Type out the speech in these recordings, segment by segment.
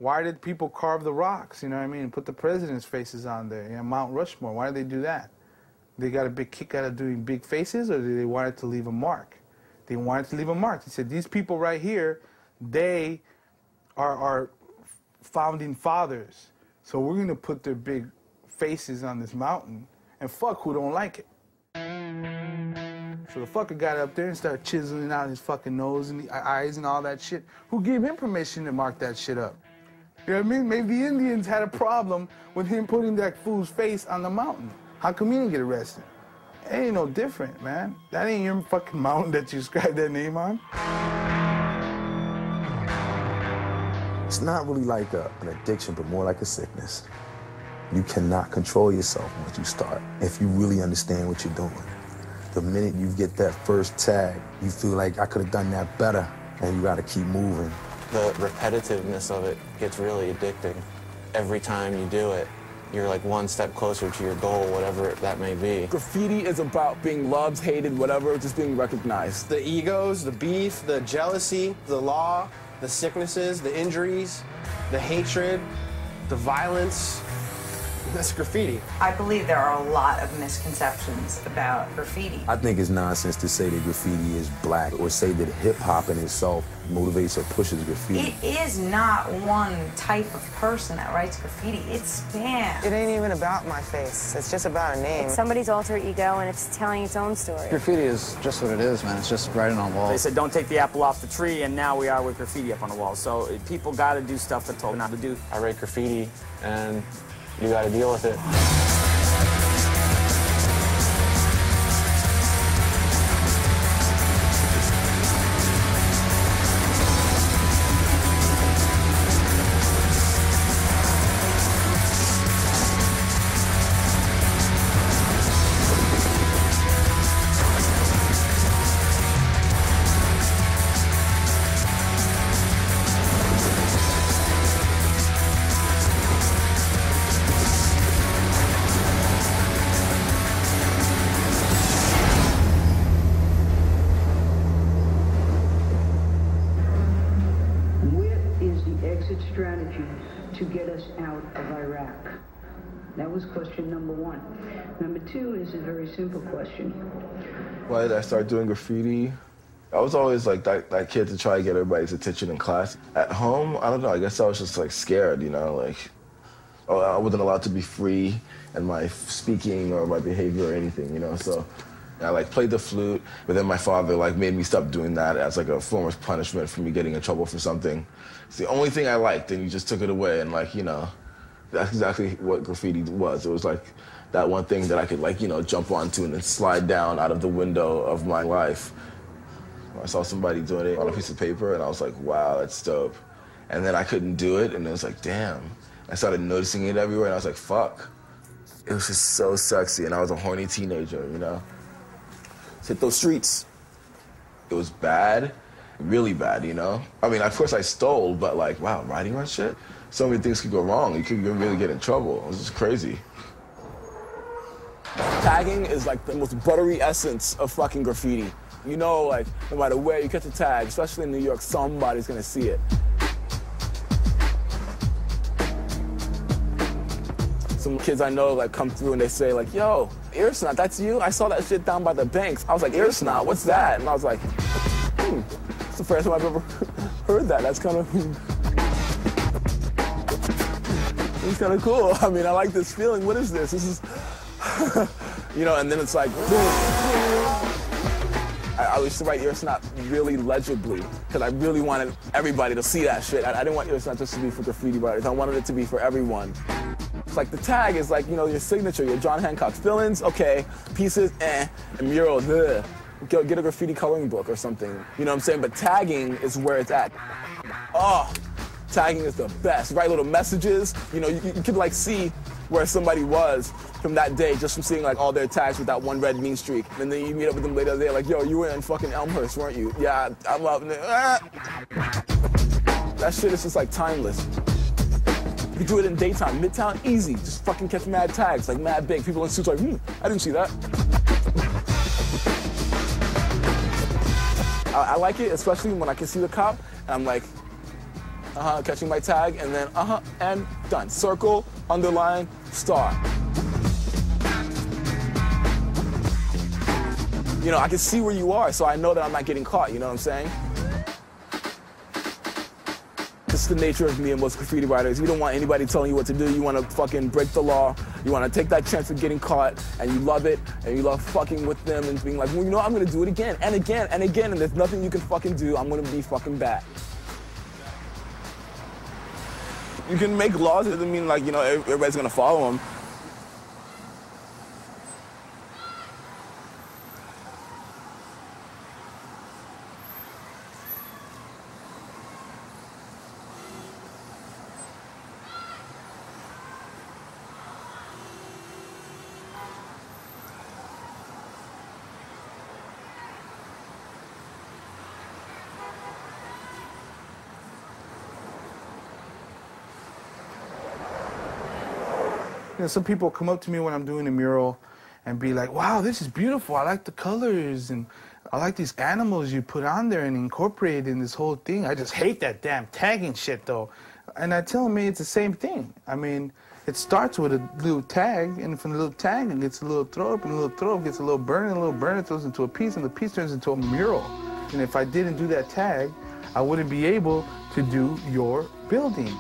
Why did people carve the rocks, you know what I mean, and put the president's faces on there, you know, Mount Rushmore? Why did they do that? They got a big kick out of doing big faces, or did they want it to leave a mark? They wanted to leave a mark. They said, these people right here, they are founding fathers. So we're going to put their big faces on this mountain, and fuck who don't like it. So the fucker got up there and started chiseling out his fucking nose and the eyes and all that shit. Who gave him permission to mark that shit up? You know what I mean? Maybe the Indians had a problem with him putting that fool's face on the mountain. How come he didn't get arrested? It ain't no different, man. That ain't your fucking mountain that you scribed that name on. It's not really like an addiction, but more like a sickness. You cannot control yourself once you start, if you really understand what you're doing. The minute you get that first tag, you feel like I could have done that better, and you gotta keep moving. The repetitiveness of it gets really addicting. Every time you do it, you're like one step closer to your goal, whatever that may be. Graffiti is about being loved, hated, whatever, just being recognized. The egos, the beef, the jealousy, the law, the sicknesses, the injuries, the hatred, the violence. That's graffiti. I believe there are a lot of misconceptions about graffiti. I think it's nonsense to say that graffiti is black or say that hip-hop in itself motivates or pushes graffiti. It is not one type of person that writes graffiti. It spans. It ain't even about my face. It's just about a name. It's somebody's alter ego, and it's telling its own story. Graffiti is just what it is, man. It's just writing on walls. They said, don't take the apple off the tree, and now we are with graffiti up on the wall. So people got to do stuff they're told not to do. I write graffiti, and you got to deal with it. Strategy to get us out of Iraq? That was question number one. Number two is a very simple question. Why did I start doing graffiti? I was always like that kid to try to get everybody's attention in class. At home, I don't know, I guess I was just like scared, you know, like I wasn't allowed to be free in my speaking or my behavior or anything, you know, so I like played the flute, but then my father like made me stop doing that as like a form of punishment for me getting in trouble for something. It's the only thing I liked, and you just took it away, and like, you know, that's exactly what graffiti was. It was like that one thing that I could like, you know, jump onto and then slide down out of the window of my life. I saw somebody doing it on a piece of paper, and I was like, wow, that's dope. And then I couldn't do it, and it was like, damn. I started noticing it everywhere, and I was like, fuck. It was just so sexy, and I was a horny teenager, you know? Hit those streets. It was bad, really bad, you know? I mean, of course I stole, but like, wow, writing on shit? So many things could go wrong. You could really get in trouble. It was just crazy. Tagging is like the most buttery essence of fucking graffiti. You know, like, no matter where you catch a tag, especially in New York, somebody's gonna see it. Some kids I know like come through and they say like, yo, Earsnot, that's you? I saw that shit down by the banks. I was like, Earsnot, what's that? And I was like, it's the first time I've ever heard that. That's kind of, it's kind of cool. I mean, I like this feeling. What is this? This is, you know, and then it's like, boom. I used to write Earsnot really legibly because I really wanted everybody to see that shit. I didn't want Earsnot just to be for graffiti writers. I wanted it to be for everyone. It's like the tag is like, you know, your signature, your John Hancock. Fill-ins, okay. Pieces, and murals, ugh. Get a graffiti coloring book or something. You know what I'm saying? But tagging is where it's at. Oh, tagging is the best. Write little messages. You know, you could like see where somebody was from that day just from seeing like all their tags with that one red mean streak. And then you meet up with them later, they're like, yo, you were in fucking Elmhurst, weren't you? Yeah, I'm up. That shit is just like timeless. You do it in daytime, Midtown, easy. Just fucking catch mad tags, like mad big. People in suits like, I didn't see that. I like it, especially when I can see the cop, and I'm like, catching my tag, and then and done. Circle, underline, star. You know, I can see where you are, so I know that I'm not getting caught, you know what I'm saying? It's the nature of me and most graffiti writers. You don't want anybody telling you what to do. You want to fucking break the law. You want to take that chance of getting caught, and you love it, and you love fucking with them and being like, well, you know, I'm going to do it again and again and again, and there's nothing you can fucking do. I'm going to be fucking back. You can make laws. It doesn't mean, like, you know, everybody's going to follow them. You know, some people come up to me when I'm doing a mural and be like, wow, this is beautiful. I like the colors, and I like these animals you put on there and incorporate in this whole thing. I just hate that damn tagging shit, though. And I tell them, it's the same thing. I mean, it starts with a little tag, and from the little tag, it gets a little throw up, and the little throw up gets a little burn, and a little burn, it throws into a piece, and the piece turns into a mural. And if I didn't do that tag, I wouldn't be able to do your building.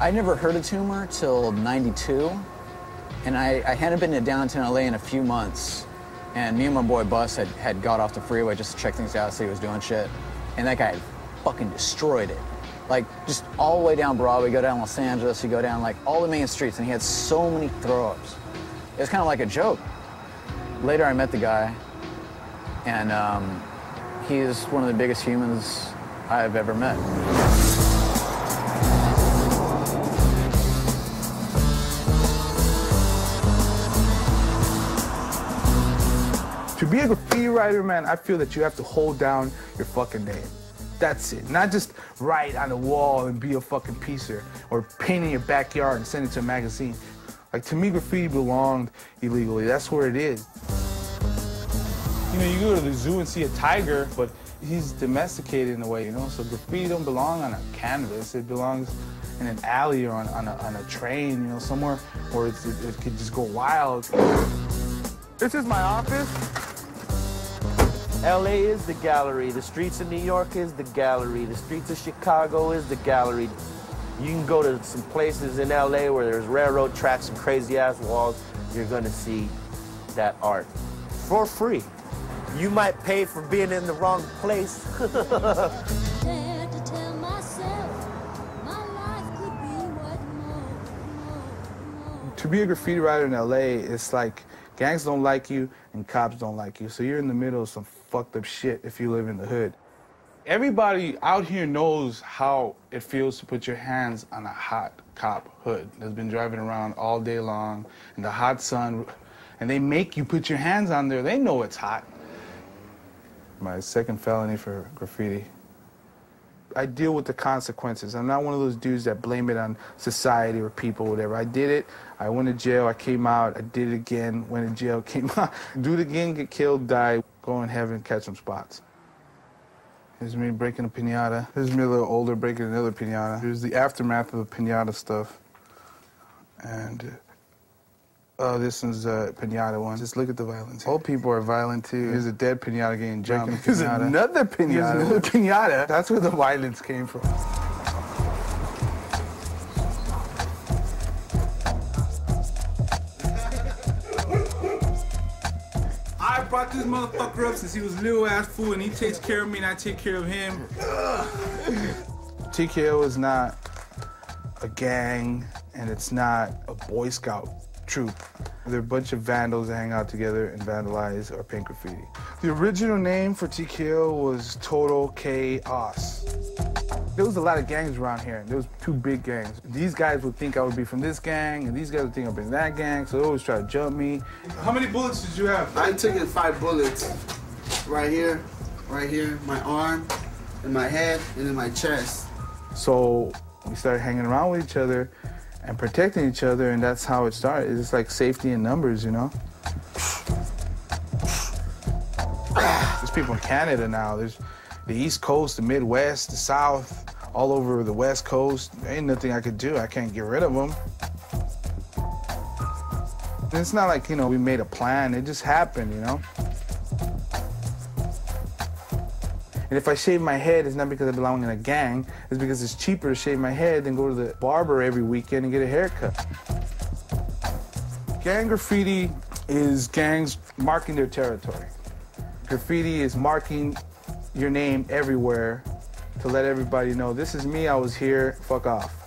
I never heard of Tumor till '92, and I hadn't been to downtown LA in a few months, and me and my boy Bus had got off the freeway just to check things out, see he was doing shit, and that guy had fucking destroyed it. Like, just all the way down Broadway, go down Los Angeles, you go down, like, all the main streets, and he had so many throw-ups. It was kind of like a joke. Later, I met the guy, and he's one of the biggest humans I've ever met. To be a graffiti writer, man, I feel that you have to hold down your fucking name. That's it. Not just write on the wall and be a fucking piecer, or paint in your backyard and send it to a magazine. Like, to me, graffiti belonged illegally. That's where it is. You know, you go to the zoo and see a tiger, but he's domesticated in a way, you know? So graffiti don't belong on a canvas. It belongs in an alley or on a train, you know, somewhere where it could just go wild. This is my office. LA is the gallery. The streets of New York is the gallery. The streets of Chicago is the gallery. You can go to some places in LA where there's railroad tracks and crazy-ass walls. You're gonna see that art for free. You might pay for being in the wrong place. To be a graffiti writer in LA, it's like gangs don't like you and cops don't like you. So you're in the middle of some fucked up shit if you live in the hood. Everybody out here knows how it feels to put your hands on a hot cop hood that's been driving around all day long in the hot sun, and they make you put your hands on there. They know it's hot. My second felony for graffiti. I deal with the consequences. I'm not one of those dudes that blame it on society or people, whatever. I did it, I went to jail, I came out, I did it again, went to jail, came out. Do it again, get killed, die, go in heaven, catch some spots. Here's me breaking a piñata. Here's me a little older breaking another piñata. Here's the aftermath of the piñata stuff. And this one's a piñata one. Just look at the violence. Old people are violent too. Here's a dead piñata getting jumped. Here's another piñata. Here's another piñata. That's where the violence came from. I brought this motherfucker up since he was a little ass fool, and he takes care of me and I take care of him. TKO is not a gang, and it's not a Boy Scout troop. They're a bunch of vandals that hang out together and vandalize or paint graffiti. The original name for TKO was Total Chaos. There was a lot of gangs around here. There was two big gangs. These guys would think I would be from this gang, and these guys would think I'd be in that gang, so they always try to jump me. How many bullets did you have? I took in 5 bullets. Right here, my arm, in my head, and in my chest. So we started hanging around with each other and protecting each other, and that's how it started. It's like safety in numbers, you know? There's people in Canada now. There's the East Coast, the Midwest, the South, all over the West Coast. Ain't nothing I could do. I can't get rid of them. And it's not like, you know, we made a plan. It just happened, you know? And if I shave my head, it's not because I belong in a gang. It's because it's cheaper to shave my head than go to the barber every weekend and get a haircut. Gang graffiti is gangs marking their territory. Graffiti is marking your name everywhere to let everybody know, this is me, I was here, fuck off.